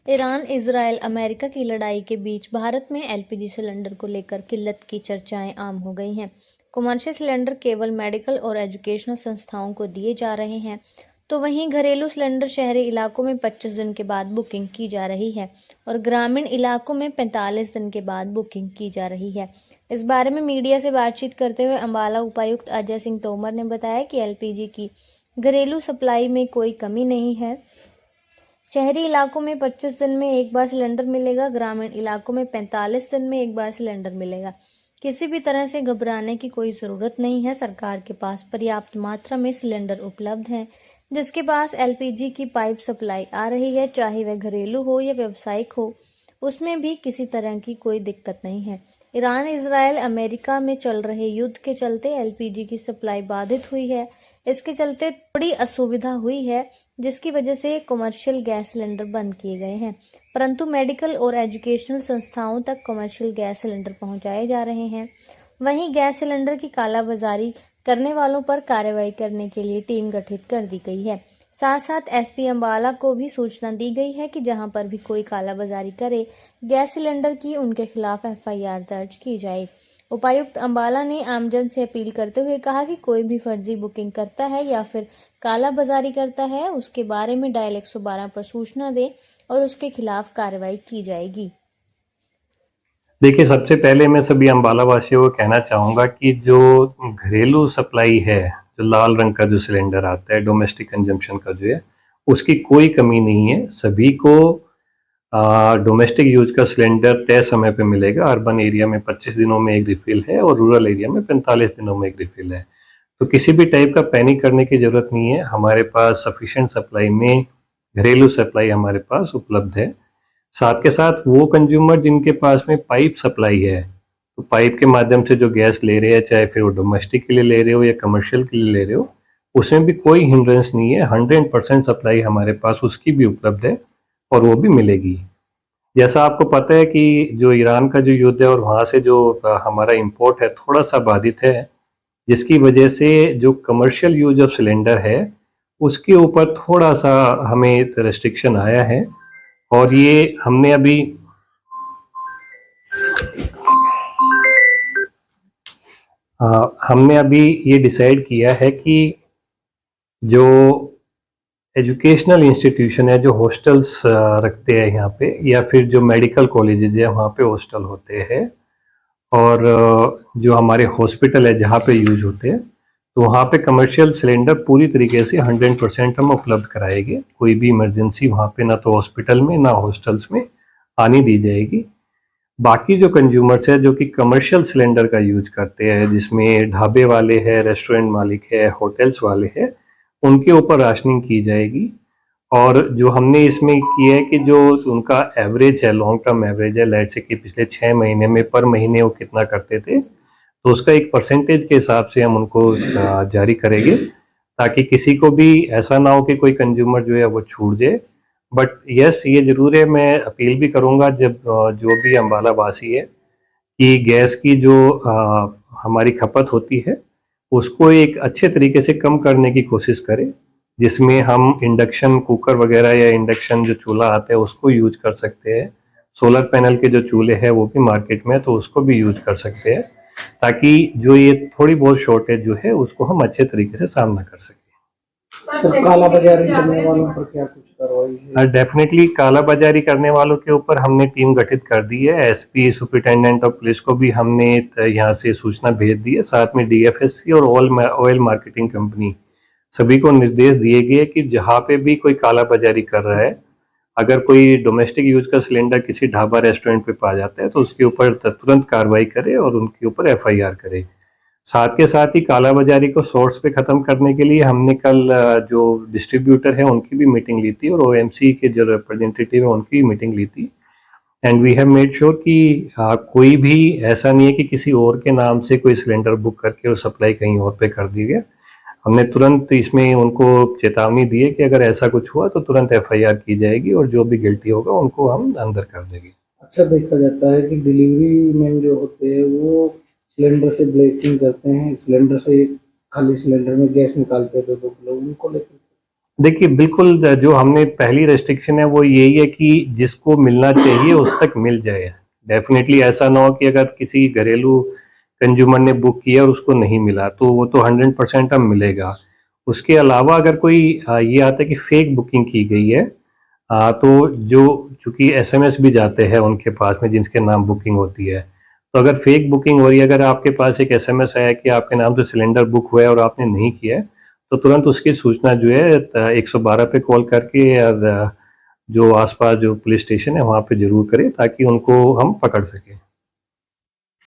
Iran, Israel, America की लड़ाई के बीच भारत में एलपीजी सिलेंडर को लेकर किल्लत की चर्चाएं आम हो गई हैं। कमर्शियल सिलेंडर केवल मेडिकल और एजुकेशनल संस्थाओं को दिए जा रहे हैं, तो वहीं घरेलू सिलेंडर शहरी इलाकों में 25 दिन के बाद बुकिंग की जा रही है और ग्रामीण इलाकों में 45 दिन के बाद बुकिंग की जा रही है। इस बारे में मीडिया से बातचीत करते हुए अम्बाला उपायुक्त अजय सिंह तोमर ने बताया कि एलपीजी की घरेलू सप्लाई में कोई कमी नहीं है। शहरी इलाकों में 25 दिन में एक बार सिलेंडर मिलेगा, ग्रामीण इलाकों में 45 दिन में एक बार सिलेंडर मिलेगा। किसी भी तरह से घबराने की कोई ज़रूरत नहीं है। सरकार के पास पर्याप्त मात्रा में सिलेंडर उपलब्ध हैं। जिसके पास एलपीजी की पाइप सप्लाई आ रही है, चाहे वह घरेलू हो या व्यावसायिक हो, उसमें भी किसी तरह की कोई दिक्कत नहीं है। ईरान, इजरायल, अमेरिका में चल रहे युद्ध के चलते एलपीजी की सप्लाई बाधित हुई है। इसके चलते थोड़ी असुविधा हुई है, जिसकी वजह से कमर्शियल गैस सिलेंडर बंद किए गए हैं, परंतु मेडिकल और एजुकेशनल संस्थाओं तक कमर्शियल गैस सिलेंडर पहुंचाए जा रहे हैं। वहीं गैस सिलेंडर की कालाबाजारी करने वालों पर कार्रवाई करने के लिए टीम गठित कर दी गई है। साथ साथ एसपी अम्बाला को भी सूचना दी गई है कि जहां पर भी कोई कालाबाजारी करे गैस सिलेंडर की, उनके खिलाफ एफआईआर दर्ज की जाए। उपायुक्त अम्बाला ने आमजन से अपील करते हुए कहा कि कोई भी फर्जी बुकिंग करता है या फिर कालाबाजारी करता है, उसके बारे में डायल 112 पर सूचना दे और उसके खिलाफ कार्रवाई की जाएगी। देखिए, सबसे पहले मैं सभी अम्बाला वासियों को कहना चाहूँगा कि जो घरेलू सप्लाई है, जो लाल रंग का जो सिलेंडर आता है डोमेस्टिक कंजम्पशन का जो है, उसकी कोई कमी नहीं है। सभी को डोमेस्टिक यूज का सिलेंडर तय समय पे मिलेगा। अर्बन एरिया में 25 दिनों में एक रिफिल है और रूरल एरिया में 45 दिनों में एक रिफिल है। तो किसी भी टाइप का पैनिक करने की ज़रूरत नहीं है। हमारे पास सफिशिएंट सप्लाई में घरेलू सप्लाई हमारे पास उपलब्ध है। साथ के साथ वो कंज्यूमर जिनके पास में पाइप सप्लाई है, तो पाइप के माध्यम से जो गैस ले रहे हैं, चाहे फिर वो डोमेस्टिक के लिए ले रहे हो या कमर्शियल के लिए ले रहे हो, उसमें भी कोई हिंड्रेंस नहीं है। 100% सप्लाई हमारे पास उसकी भी उपलब्ध है और वो भी मिलेगी। जैसा आपको पता है कि जो ईरान का जो युद्ध है और वहाँ से जो हमारा इंपोर्ट है थोड़ा सा बाधित है, जिसकी वजह से जो कमर्शियल यूज ऑफ सिलेंडर है उसके ऊपर थोड़ा सा हमें रेस्ट्रिक्शन आया है। और ये हमने अभी ये डिसाइड किया है कि जो एजुकेशनल इंस्टीट्यूशन है, जो हॉस्टल्स रखते हैं यहाँ पे, या फिर जो मेडिकल कॉलेजेस है वहाँ पे हॉस्टल होते हैं, और जो हमारे हॉस्पिटल है जहाँ पे यूज होते हैं, तो वहाँ पे कमर्शियल सिलेंडर पूरी तरीके से 100% हम उपलब्ध कराएंगे। कोई भी इमरजेंसी वहाँ पे ना तो हॉस्पिटल में ना हॉस्टल्स में आने दी जाएगी। बाकी जो कंज्यूमर्स है जो कि कमर्शियल सिलेंडर का यूज करते हैं, जिसमें ढाबे वाले हैं, रेस्टोरेंट मालिक है, होटल्स वाले हैं, उनके ऊपर राशनिंग की जाएगी। और जो हमने इसमें किया है कि जो उनका एवरेज है, लॉन्ग टर्म एवरेज है, लेट्स से कि पिछले 6 महीने में पर महीने वो कितना करते थे, तो उसका एक परसेंटेज के हिसाब से हम उनको जारी करेंगे, ताकि किसी को भी ऐसा ना हो कि कोई कंज्यूमर जो है वो छूट जाए। बट यस, ये ज़रूर है, मैं अपील भी करूँगा जब जो भी अम्बाला वासी है कि गैस की जो हमारी खपत होती है उसको एक अच्छे तरीके से कम करने की कोशिश करें, जिसमें हम इंडक्शन कुकर वगैरह या इंडक्शन जो चूल्हा आता है उसको यूज कर सकते हैं। सोलर पैनल के जो चूल्हे हैं वो भी मार्केट में है, तो उसको भी यूज कर सकते हैं, ताकि जो ये थोड़ी बहुत शॉर्टेज जो है उसको हम अच्छे तरीके से सामना कर सकें। सर, कालाबाजारी करने वालों पर क्या कुछ कार्रवाई है? डेफिनेटली काला बाजारी करने वालों के ऊपर हमने टीम गठित कर दी है। एसपी सुपरिटेंडेंट ऑफ पुलिस को भी हमने यहाँ से सूचना भेज दी है। साथ में डीएफएससी और ऑयल मार्केटिंग कंपनी सभी को निर्देश दिए गए कि जहाँ पे भी कोई काला बाजारी कर रहा है, अगर कोई डोमेस्टिक यूज का सिलेंडर किसी ढाबा रेस्टोरेंट पे पा जाता है तो उसके ऊपर तुरंत कार्रवाई करे और उनके ऊपर एफआईआर करे। साथ के साथ ही कालाबाजारी को सोर्स पे ख़त्म करने के लिए हमने कल जो डिस्ट्रीब्यूटर है उनकी भी मीटिंग ली थी और ओएमसी के जो रिप्रेजेंटेटिव है उनकी भी मीटिंग ली थी। And we have made sure कि कोई भी ऐसा नहीं है कि किसी और के नाम से कोई सिलेंडर बुक करके और सप्लाई कहीं और पे कर दी गया। हमने तुरंत इसमें उनको चेतावनी दी है कि अगर ऐसा कुछ हुआ तो तुरंत एफआईआर की जाएगी और जो भी गिल्टी होगा उनको हम अंदर कर देंगे। अच्छा, देखा जाता है कि डिलीवरी मैन जो होते हैं वो सिलेंडर से ब्लैकिंग करते हैं, सिलेंडर से खाली सिलेंडर में गैस निकालते थे 2 किलो, उनको लेकर देखिए बिल्कुल जो हमने पहली रेस्ट्रिक्शन है वो यही है कि जिसको मिलना चाहिए उस तक मिल जाए। डेफिनेटली ऐसा ना हो कि अगर किसी घरेलू कंज्यूमर ने बुक किया और उसको नहीं मिला तो वो तो 100% अब मिलेगा। उसके अलावा अगर कोई ये आता है कि फेक बुकिंग की गई है, तो जो चूंकि एसएमएस भी जाते हैं उनके पास में जिनके नाम बुकिंग होती है, तो अगर फेक बुकिंग हो रही है, अगर आपके पास एक एसएमएस आया कि आपके नाम से सिलेंडर बुक हुआ है और आपने नहीं किया है, तो तुरंत उसकी सूचना जो है 112 पे कॉल करके या जो आसपास जो पुलिस स्टेशन है वहाँ पे जरूर करें ताकि उनको हम पकड़ सकें।